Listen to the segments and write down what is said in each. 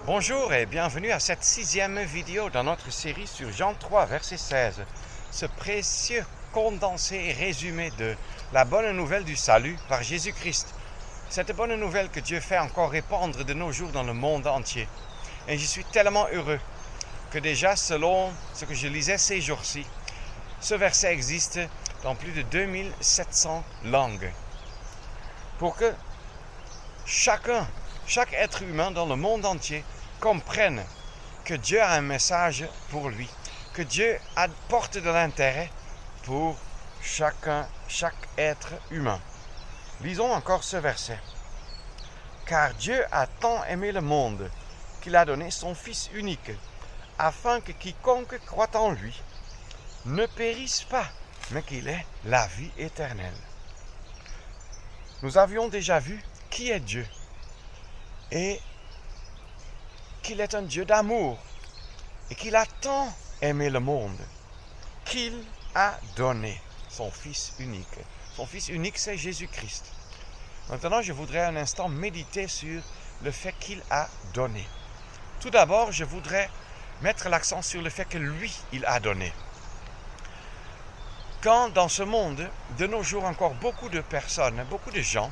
Bonjour et bienvenue à cette 6e vidéo dans notre série sur Jean 3, verset 16. Ce précieux condensé et résumé de la bonne nouvelle du salut par Jésus-Christ. Cette bonne nouvelle que Dieu fait encore répandre de nos jours dans le monde entier. Et je suis tellement heureux que déjà, selon ce que je lisais ces jours-ci, ce verset existe dans plus de 2700 langues. Pour que chaque être humain dans le monde entier comprenne que Dieu a un message pour lui, que Dieu apporte de l'intérêt pour chaque être humain. Lisons encore ce verset. Car Dieu a tant aimé le monde qu'il a donné son Fils unique, afin que quiconque croit en lui ne périsse pas, mais qu'il ait la vie éternelle. Nous avions déjà vu qui est Dieu et qu'il est un Dieu d'amour et qu'il a tant aimé le monde qu'il a donné son Fils unique. Son Fils unique, c'est Jésus-Christ. Maintenant, je voudrais un instant méditer sur le fait qu'il a donné. Tout d'abord, je voudrais mettre l'accent sur le fait que lui, il a donné. Quand dans ce monde, de nos jours encore, beaucoup de personnes, beaucoup de gens,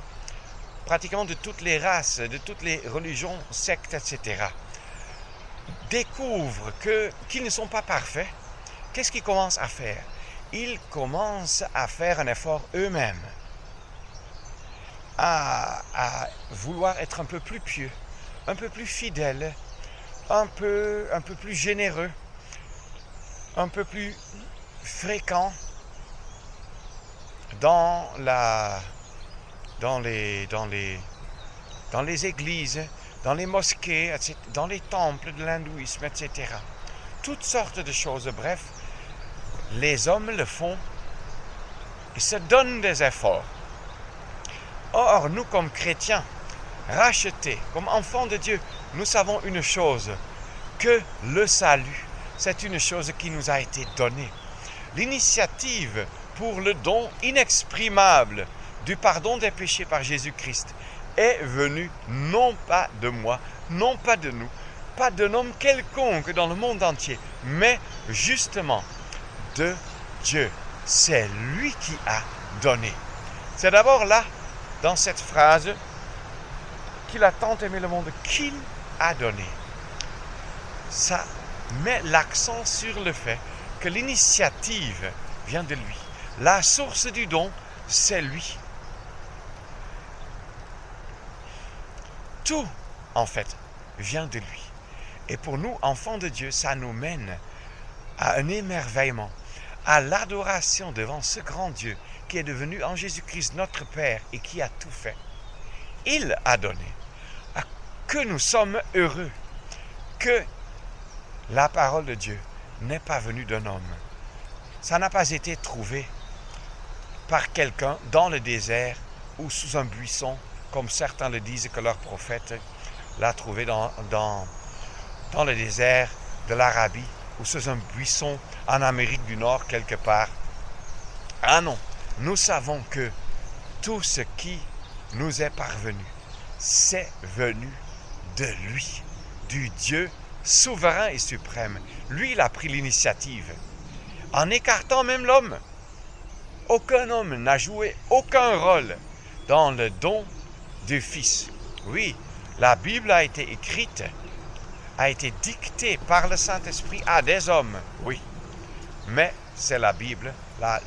pratiquement de toutes les races, de toutes les religions, sectes, etc., découvrent qu'ils ne sont pas parfaits, qu'est-ce qu'ils commencent à faire? Ils commencent à faire un effort eux-mêmes, à vouloir être un peu plus pieux, un peu plus fidèles, un peu plus généreux, un peu plus fréquents dans les églises, dans les mosquées, etc., dans les temples de l'hindouisme, etc. Toutes sortes de choses. Bref, les hommes le font et se donnent des efforts. Or, nous, comme chrétiens, rachetés, comme enfants de Dieu, nous savons une chose, que le salut, c'est une chose qui nous a été donnée. L'initiative pour le don inexprimable du pardon des péchés par Jésus-Christ est venue non pas de moi, non pas de nous, pas d'un homme quelconque dans le monde entier, mais justement de Dieu. C'est lui qui a donné. C'est d'abord là, dans cette phrase, qu'il a tant aimé le monde, qu'il a donné. Ça met l'accent sur le fait que l'initiative vient de lui. La source du don, c'est lui. Tout, en fait, vient de lui. Et pour nous, enfants de Dieu, ça nous mène à un émerveillement, à l'adoration devant ce grand Dieu qui est devenu en Jésus-Christ notre Père et qui a tout fait. Il a donné. Que nous sommes heureux que la parole de Dieu n'est pas venue d'un homme. Ça n'a pas été trouvé par quelqu'un dans le désert ou sous un buisson, comme certains le disent que leur prophète l'a trouvé dans le désert de l'Arabie ou sous un buisson en Amérique du Nord quelque part. Ah non, nous savons que tout ce qui nous est parvenu, c'est venu de lui, du Dieu souverain et suprême. Lui, il a pris l'initiative, en écartant même l'homme. Aucun homme n'a joué aucun rôle dans le don du Fils. Oui, la Bible a été écrite, a été dictée par le Saint-Esprit à des hommes, oui. Mais c'est la Bible,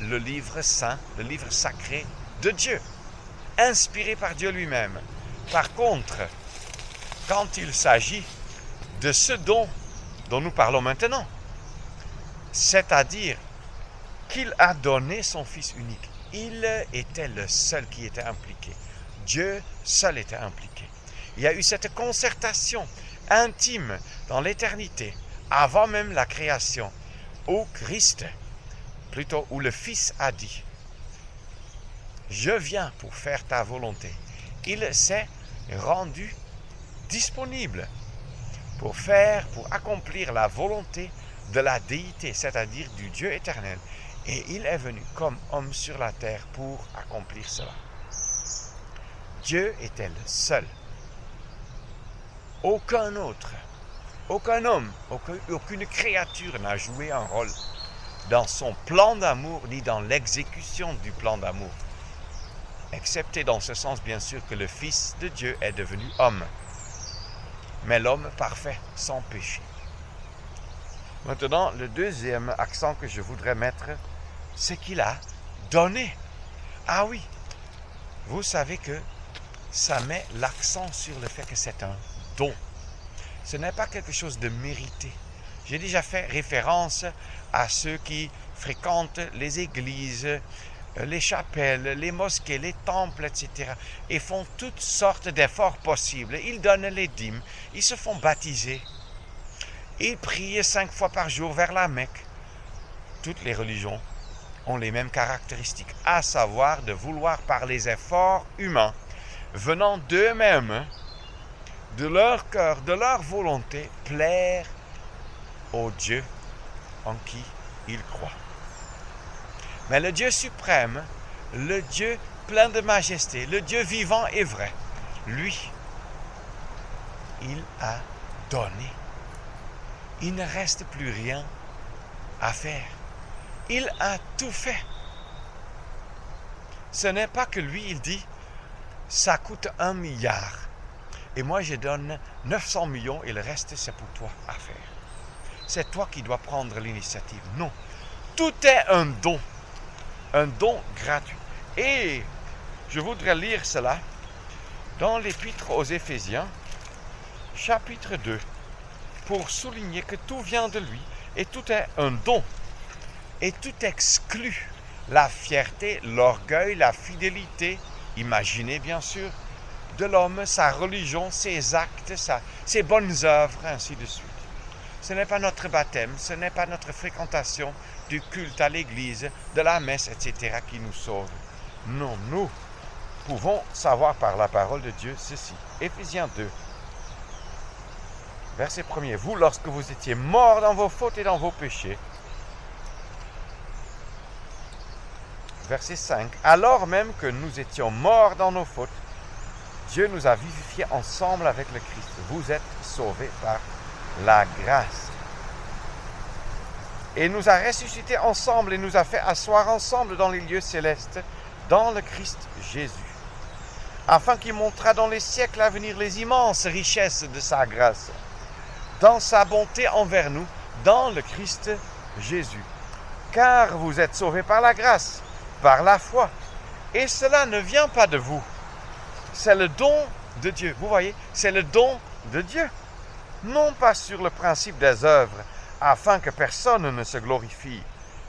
le livre saint, le livre sacré de Dieu, inspiré par Dieu lui-même. Par contre, quand il s'agit de ce don dont nous parlons maintenant, c'est-à-dire qu'il a donné son Fils unique, il était le seul qui était impliqué. Dieu seul était impliqué. Il y a eu cette concertation intime dans l'éternité, avant même la création, où Christ, plutôt où le Fils a dit « Je viens pour faire ta volonté ». Il s'est rendu disponible pour accomplir la volonté de la déité, c'est-à-dire du Dieu éternel. Et il est venu comme homme sur la terre pour accomplir cela. Dieu était le seul. Aucun autre Aucun homme, aucune créature n'a joué un rôle dans son plan d'amour, ni dans l'exécution du plan d'amour. Excepté dans ce sens, bien sûr, que le Fils de Dieu est devenu homme. Mais l'homme parfait, sans péché. Maintenant, le deuxième accent que je voudrais mettre, c'est qu'il a donné. Ah oui, vous savez que ça met l'accent sur le fait que c'est un don. Ce n'est pas quelque chose de mérité. J'ai déjà fait référence à ceux qui fréquentent les églises, les chapelles, les mosquées, les temples, etc. et font toutes sortes d'efforts possibles. Ils donnent les dîmes, ils se font baptiser. Ils prient 5 fois par jour vers la Mecque. Toutes les religions ont les mêmes caractéristiques, à savoir de vouloir par les efforts humains, venant d'eux-mêmes, de leur cœur, de leur volonté, plaire au Dieu en qui ils croient. Mais le Dieu suprême, le Dieu plein de majesté, le Dieu vivant et vrai, lui, il a donné. Il ne reste plus rien à faire. Il a tout fait. Ce n'est pas que lui, il dit, ça coûte 1 milliard. Et moi, je donne 900 millions et le reste, c'est pour toi à faire. C'est toi qui dois prendre l'initiative. Non. Tout est un don gratuit. Et je voudrais lire cela dans l'Épître aux Éphésiens, chapitre 2, pour souligner que tout vient de lui et tout est un don. Et tout exclut la fierté, l'orgueil, la fidélité, imaginez bien sûr, de l'homme, sa religion, ses actes, ses bonnes œuvres, ainsi de suite. Ce n'est pas notre baptême, ce n'est pas notre fréquentation du culte à l'église, de la messe, etc. qui nous sauve. Non, nous pouvons savoir par la parole de Dieu ceci. Éphésiens 2, verset 1er. Vous, lorsque vous étiez morts dans vos fautes et dans vos péchés, verset 5. Alors même que nous étions morts dans nos fautes, Dieu nous a vivifiés ensemble avec le Christ. Vous êtes sauvés par la grâce. Et nous a ressuscités ensemble et nous a fait asseoir ensemble dans les lieux célestes, dans le Christ Jésus, afin qu'il montrât dans les siècles à venir les immenses richesses de sa grâce, dans sa bonté envers nous, dans le Christ Jésus. Car vous êtes sauvés par la grâce, par la foi. Et cela ne vient pas de vous. C'est le don de Dieu. Vous voyez, c'est le don de Dieu. Non pas sur le principe des œuvres, afin que personne ne se glorifie,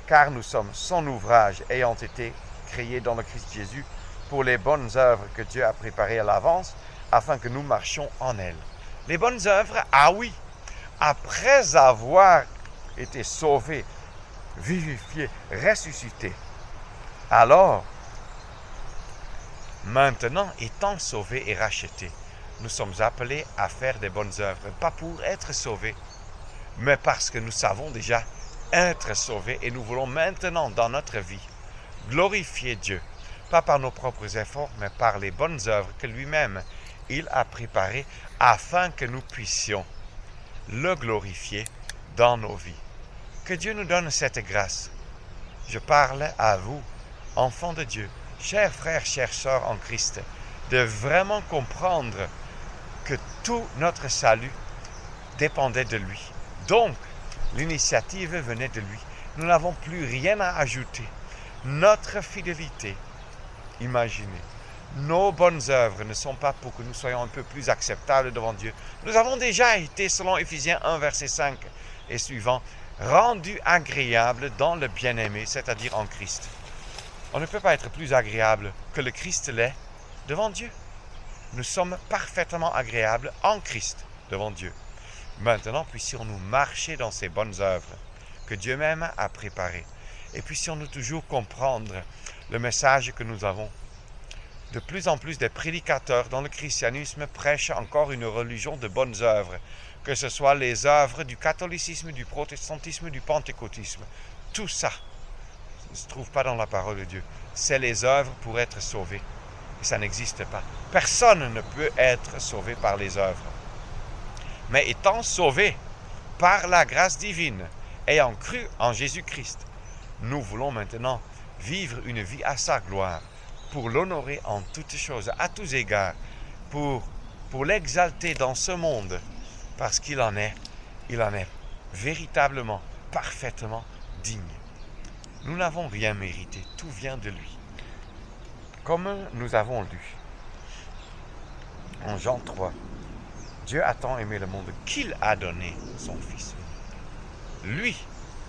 car nous sommes son ouvrage, ayant été créés dans le Christ Jésus pour les bonnes œuvres que Dieu a préparées à l'avance, afin que nous marchions en elles. Les bonnes œuvres, ah oui, après avoir été sauvés, vivifiés, ressuscités, alors, maintenant, étant sauvés et rachetés, nous sommes appelés à faire des bonnes œuvres, pas pour être sauvés, mais parce que nous savons déjà être sauvés et nous voulons maintenant, dans notre vie, glorifier Dieu, pas par nos propres efforts, mais par les bonnes œuvres que lui-même, il a préparées afin que nous puissions le glorifier dans nos vies. Que Dieu nous donne cette grâce. Je parle à vous, enfants de Dieu, chers frères, chères sœurs en Christ, de vraiment comprendre que tout notre salut dépendait de lui. Donc, l'initiative venait de lui. Nous n'avons plus rien à ajouter. Notre fidélité, imaginez, nos bonnes œuvres ne sont pas pour que nous soyons un peu plus acceptables devant Dieu. Nous avons déjà été, selon Éphésiens 1, verset 5 et suivant, rendus agréables dans le bien-aimé, c'est-à-dire en Christ. On ne peut pas être plus agréable que le Christ l'est devant Dieu. Nous sommes parfaitement agréables en Christ devant Dieu. Maintenant, puissions-nous marcher dans ces bonnes œuvres que Dieu même a préparées. Et puissions-nous toujours comprendre le message que nous avons. De plus en plus de prédicateurs dans le christianisme prêchent encore une religion de bonnes œuvres, que ce soit les œuvres du catholicisme, du protestantisme, du pentecôtisme. Tout ça ne se trouve pas dans la parole de Dieu. C'est les œuvres pour être sauvé. Et ça n'existe pas. Personne ne peut être sauvé par les œuvres. Mais étant sauvé, par la grâce divine, ayant cru en Jésus-Christ, nous voulons maintenant vivre une vie à sa gloire, pour l'honorer en toutes choses, à tous égards, pour l'exalter dans ce monde, parce qu'il en est véritablement, parfaitement digne. Nous n'avons rien mérité, tout vient de lui. Comme nous avons lu en Jean 3, Dieu a tant aimé le monde qu'il a donné son Fils unique. Lui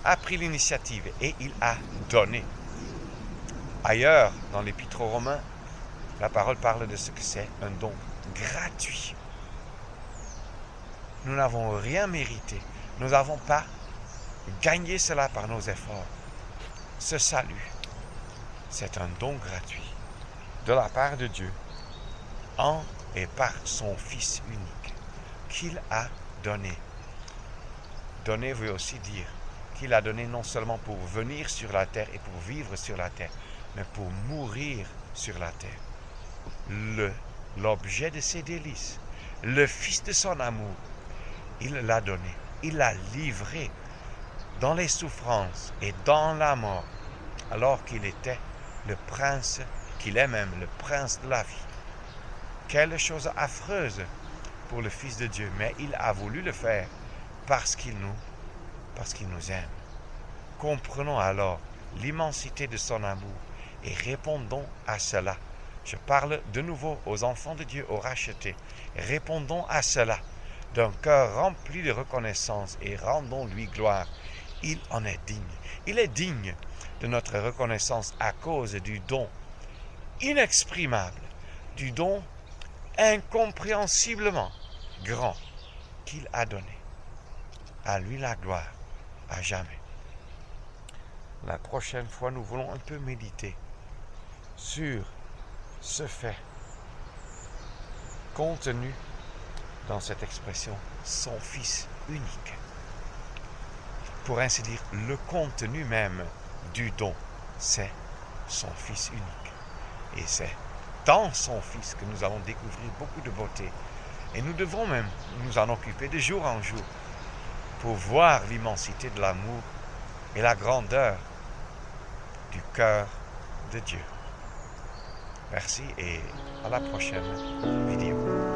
a pris l'initiative et il a donné. Ailleurs, dans l'Épître aux Romains, la parole parle de ce que c'est un don gratuit. Nous n'avons rien mérité. Nous n'avons pas gagné cela par nos efforts. Ce salut, c'est un don gratuit de la part de Dieu en et par son Fils unique qu'il a donné. Donner veut aussi dire qu'il a donné non seulement pour venir sur la terre et pour vivre sur la terre, mais pour mourir sur la terre. L'objet de ses délices, le Fils de son amour, il l'a donné, il l'a livré dans les souffrances et dans la mort, alors qu'il était le prince, qu'il est même le prince de la vie. Quelle chose affreuse pour le Fils de Dieu, mais il a voulu le faire parce qu'il nous aime. Comprenons alors l'immensité de son amour et répondons à cela. Je parle de nouveau aux enfants de Dieu, aux rachetés. Répondons à cela d'un cœur rempli de reconnaissance et rendons-lui gloire. Il en est digne. Il est digne de notre reconnaissance à cause du don inexprimable, du don incompréhensiblement grand qu'il a donné. À lui la gloire, à jamais. La prochaine fois, nous voulons un peu méditer sur ce fait contenu dans cette expression, son Fils unique. Pour ainsi dire, le contenu même du don, c'est son Fils unique. Et c'est dans son Fils que nous allons découvrir beaucoup de beauté. Et nous devrons même nous en occuper de jour en jour pour voir l'immensité de l'amour et la grandeur du cœur de Dieu. Merci et à la prochaine vidéo.